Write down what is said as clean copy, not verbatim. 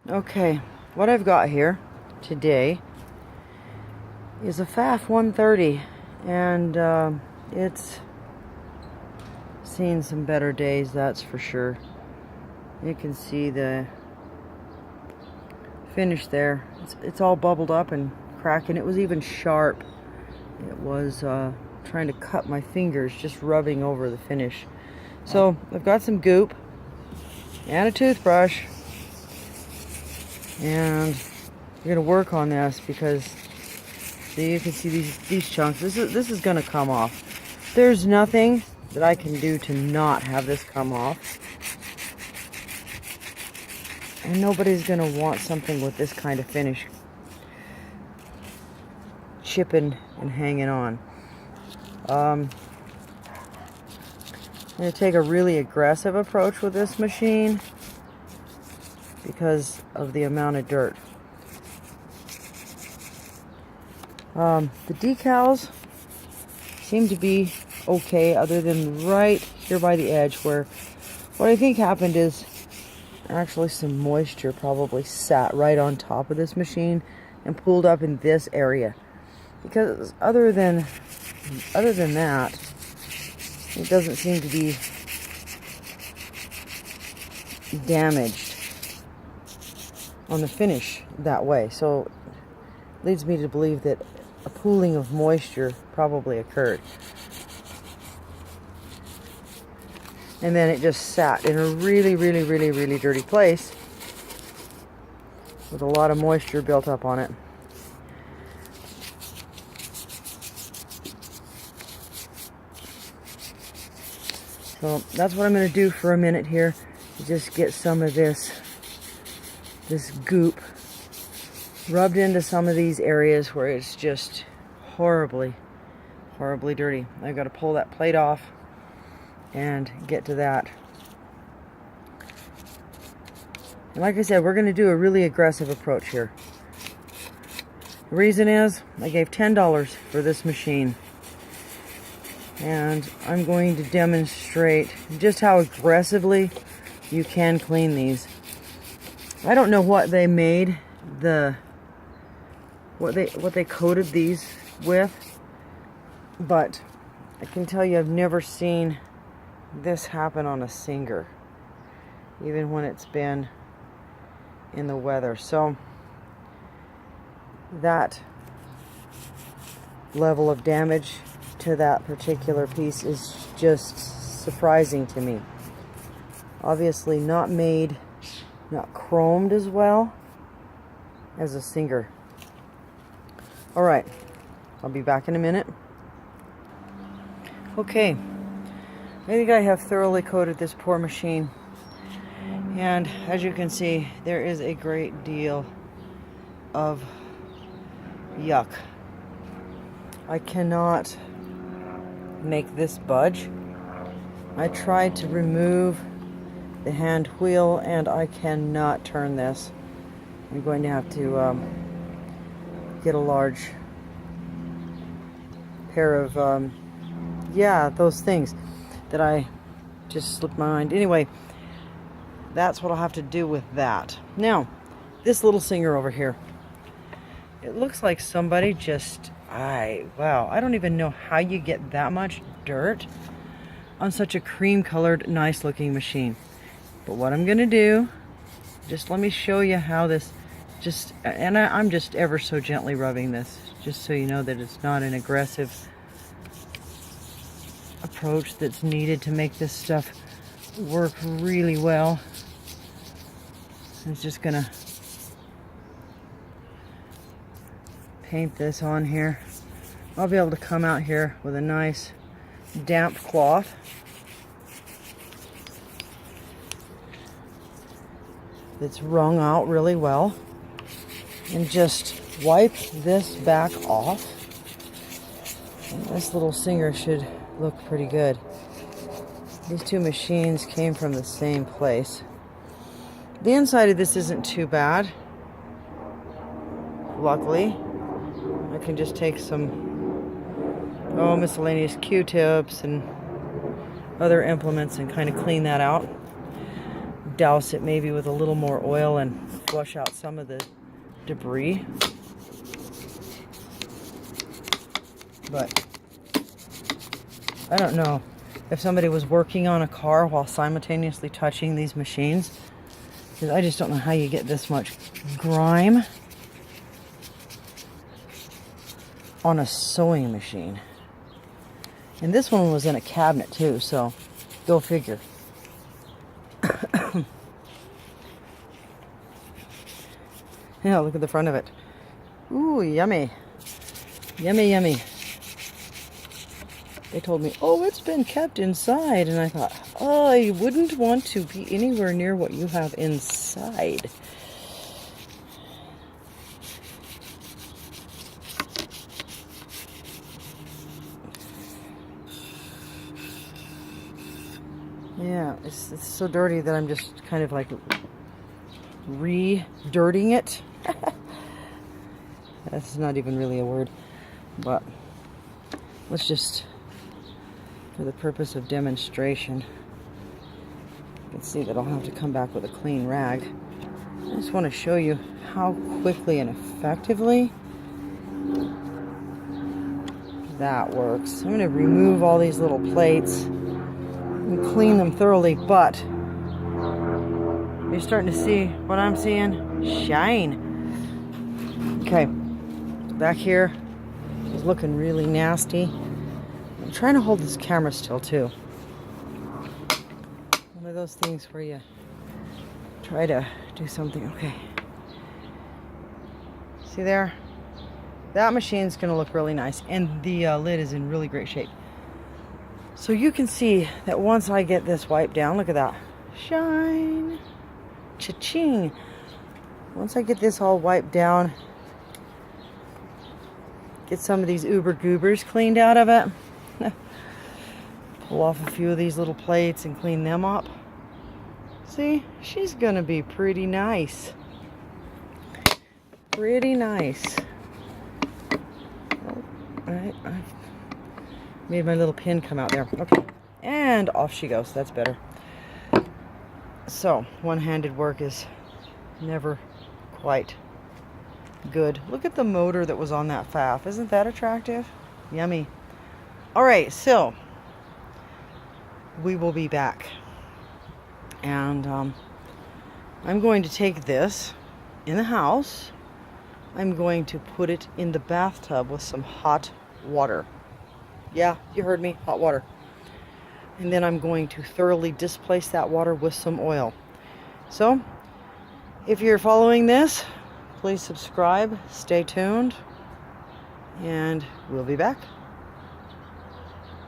Okay, what I've got here today is a Pfaff 130, and it's seen some better days, that's for sure. You can see the finish there. It's all bubbled up and cracking. It was even sharp. It was trying to cut my fingers just rubbing over the finish. So I've got some goop and a toothbrush, and we're gonna work on this because see, you can see these chunks. This is gonna come off. There's nothing that I can do to not have this come off, and nobody's gonna want something with this kind of finish chipping and hanging on. I'm going to take a really aggressive approach with this machine because of the amount of dirt. The decals seem to be okay, other than right here by the edge, where what I think happened is actually some moisture probably sat right on top of this machine and pooled up in this area. Because other than that, it doesn't seem to be damaged on the finish that way. So it leads me to believe that a pooling of moisture probably occurred. And then it just sat in a really, really, really, really dirty place with a lot of moisture built up on it. So that's what I'm going to do for a minute here. Just get some of this goop rubbed into some of these areas where it's just horribly, horribly dirty. I've got to pull that plate off and get to that. And like I said, we're going to do a really aggressive approach here. The reason is I gave $10 for this machine. And I'm going to demonstrate just how aggressively you can clean these. I don't know what they made what they coated these with, but I can tell you I've never seen this happen on a Singer, even when it's been in the weather. So that level of damage to that particular piece is just surprising to me. Obviously not made, not chromed as well as a Singer. All right, I'll be back in a minute. Okay, I think I have thoroughly coated this poor machine, and as you can see, there is a great deal of yuck. I cannot make this budge. I tried to remove the hand wheel and I cannot turn this. I'm going to have to get a large pair of yeah, those things that I just slipped my mind. Anyway, that's what I'll have to do with that. Now, this little Singer over here, it looks like somebody just wow, I don't even know how you get that much dirt on such a cream colored, nice looking machine. But what I'm gonna do, just let me show you how this I'm just ever so gently rubbing this, just so you know that it's not an aggressive approach that's needed to make this stuff work really well. I'm just gonna paint this on here. I'll be able to come out here with a nice damp cloth that's wrung out really well and just wipe this back off. And this little Singer should look pretty good. These two machines came from the same place. The inside of this isn't too bad, luckily. I can just take some miscellaneous Q-tips and other implements and kind of clean that out. douse it maybe with a little more oil and flush out some of the debris. But I don't know if somebody was working on a car while simultaneously touching these machines, because I just don't know how you get this much grime on a sewing machine. And this one was in a cabinet too, so go figure. Yeah, look at the front of it. Ooh, yummy. Yummy, yummy. They told me, oh, it's been kept inside. And I thought, oh, I wouldn't want to be anywhere near what you have inside. Yeah, it's so dirty that I'm just kind of like re-dirting it. That's not even really a word, but let's just, for the purpose of demonstration, you can see that I'll have to come back with a clean rag. I just want to show you how quickly and effectively that works. I'm going to remove all these little plates and clean them thoroughly, but you're starting to see what I'm seeing? Shine. Okay, back here is looking really nasty. I'm trying to hold this camera still too. One of those things where you try to do something. Okay. See there? That machine's gonna look really nice, and the lid is in really great shape. So you can see that once I get this wiped down, look at that. Shine. Cha-ching. Once I get this all wiped down, get some of these uber goobers cleaned out of it, pull off a few of these little plates and clean them up. See, she's gonna be pretty nice. Pretty nice. Oh, alright, I've made my little pin come out there. Okay, and off she goes. That's better. So, one-handed work is never quite good. Look at the motor that was on that Pfaff. Isn't that attractive? Yummy. Alright, so we will be back. And I'm going to take this in the house. I'm going to put it in the bathtub with some hot water. Yeah, you heard me, hot water. And then I'm going to thoroughly displace that water with some oil. So, if you're following this, please subscribe, stay tuned, and we'll be back.